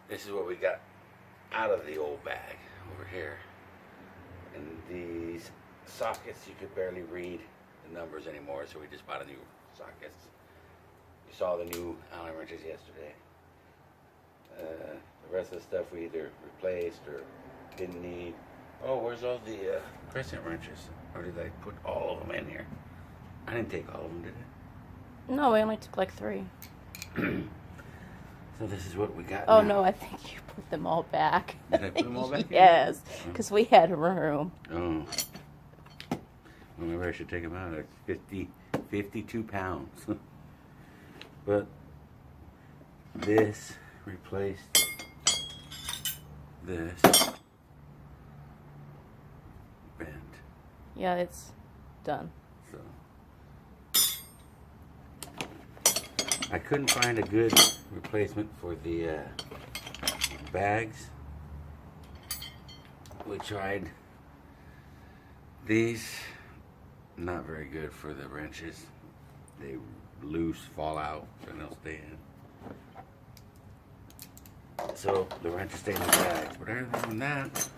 this is what we got out of the old bag over here. And these sockets, you could barely read the numbers anymore, so we just bought a new sockets. You saw the new Allen wrenches yesterday. The rest of the stuff we either replaced or didn't need. Oh, where's all the crescent wrenches? Or did I put all of them in here? I didn't take all of them, did I? No, we only took like 3. So this is what we got Oh, now. no, I think you put them all back. Did I put them all back in? Yes, because we had room. Oh. Well, maybe I should take them out. It's 52 pounds. But this replaced this bent. Yeah, it's done. So I couldn't find a good replacement for the bags. We tried these, not very good for the wrenches. They loose, fall out, and they'll stay in. So the wrenches stay in the bags, but other than that, it's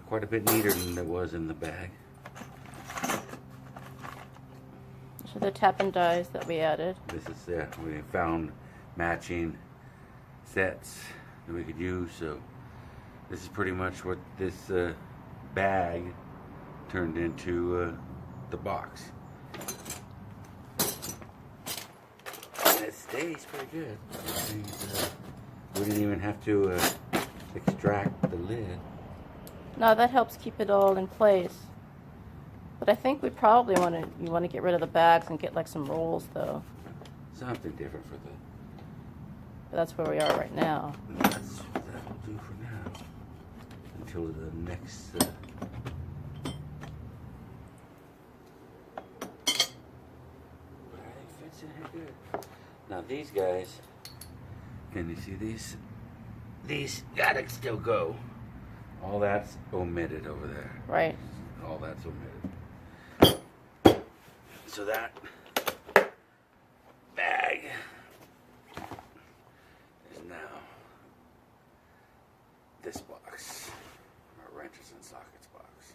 quite a bit neater than it was in the bag. So the tap and dies that we added. This is we found matching sets that we could use, so this is pretty much what this bag turned into the box. And it stays pretty good. We didn't even have to extract the lid. No, that helps keep it all in place. But I think we probably want to get rid of the bags and get like some rolls though. Something different for the. But that's where we are right now. That'll do for now. Until the next. But I think it fits in here good. Now these guys, can you see these? These gotta still go. All that's omitted over there. Right. All that's omitted. So that bag is now this box, our wrenches and sockets box.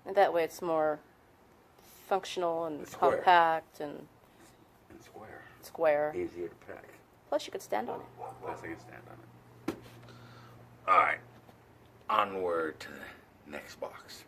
And that way it's more functional and It's square. compact and Square. square. Easier to pack. Plus you could stand on it. Plus I can stand on it. Alright, onward to the next box.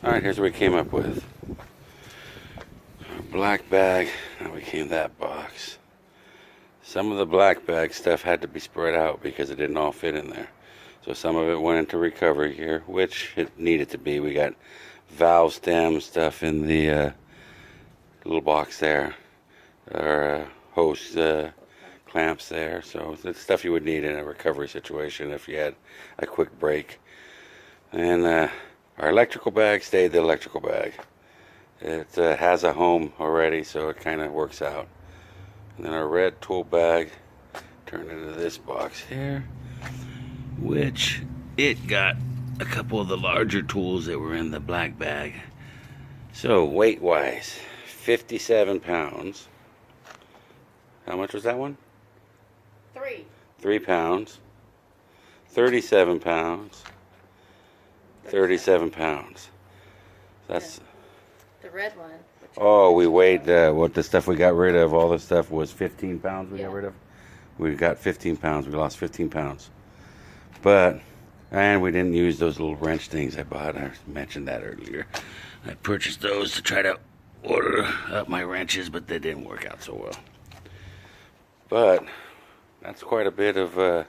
Alright, here's what we came up with. Black bag, now became that box. Some of the black bag stuff had to be spread out because it didn't all fit in there. So some of it went into recovery here, which it needed to be. We got valve stem stuff in the little box there. Our hose clamps there. So it's stuff you would need in a recovery situation if you had a quick break. And our electrical bag stayed the electrical bag. It has a home already, so it kind of works out. And then our red tool bag turned into this box here, which it got a couple of the larger tools that were in the black bag So weight-wise, 57 pounds. How much was that one? 3. 3 pounds. 37 pounds. 37 pounds. That's. The red one. Oh, we weighed what the stuff we got rid of. All the stuff was 15 pounds we got rid of. We got 15 pounds. We lost 15 pounds. And we didn't use those little wrench things I bought. I mentioned that earlier. I purchased those to try to order up my wrenches, but they didn't work out so well. But that's quite a bit of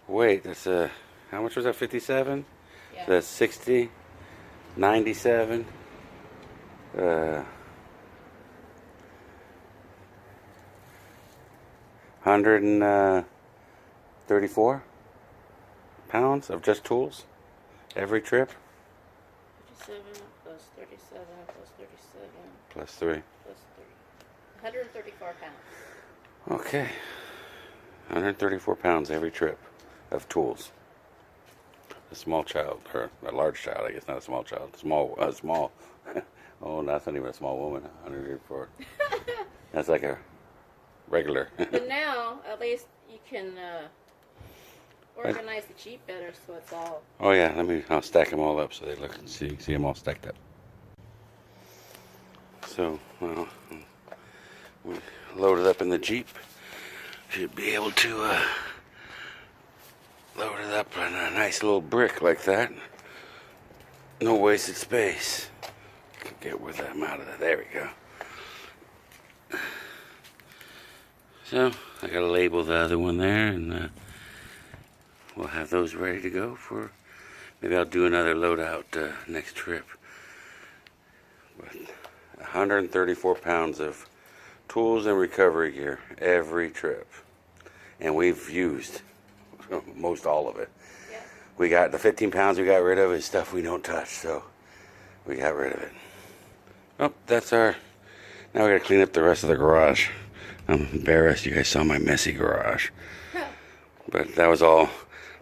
weight. That's how much was that? 57? Yeah. That's 60, 97. 134 pounds of just tools every trip. 57 plus 37 plus 37 Plus 3. plus 3. 134 pounds. Okay. 134 pounds every trip of tools. A small child, or a large child, I guess, not a small child. Small. Oh, that's not even a small woman. 134. That's like a regular. But now, at least you can organize the Jeep better, so it's all. Oh yeah, I'll stack them all up so they look and see them all stacked up. So, well, we loaded up in the Jeep. Should be able to load it up in a nice little brick like that. No wasted space. Get with them out of there. There we go. So I gotta label the other one there, and we'll have those ready to go for. Maybe I'll do another loadout next trip. But 134 pounds of tools and recovery gear every trip, and we've used most all of it. Yeah. We got the 15 pounds we got rid of is stuff we don't touch, so we got rid of it. Oh, that's our. Now we gotta clean up the rest of the garage. I'm embarrassed. You guys saw my messy garage, but that was all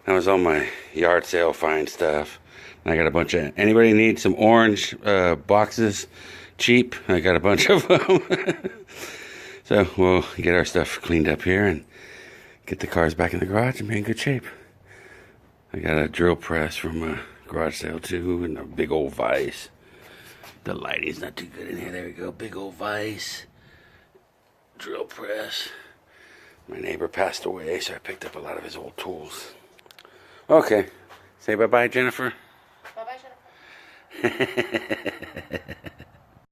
my yard sale find stuff. And I got a bunch of. Anybody need some orange boxes? Cheap. I got a bunch of them. So we'll get our stuff cleaned up here and get the cars back in the garage and be in good shape. I got a drill press from a garage sale too, and a big old vise. The lighting's not too good in here. There we go. Big old vise. Drill press. My neighbor passed away, so I picked up a lot of his old tools. Okay. Say bye-bye, Jennifer. Bye-bye, Jennifer.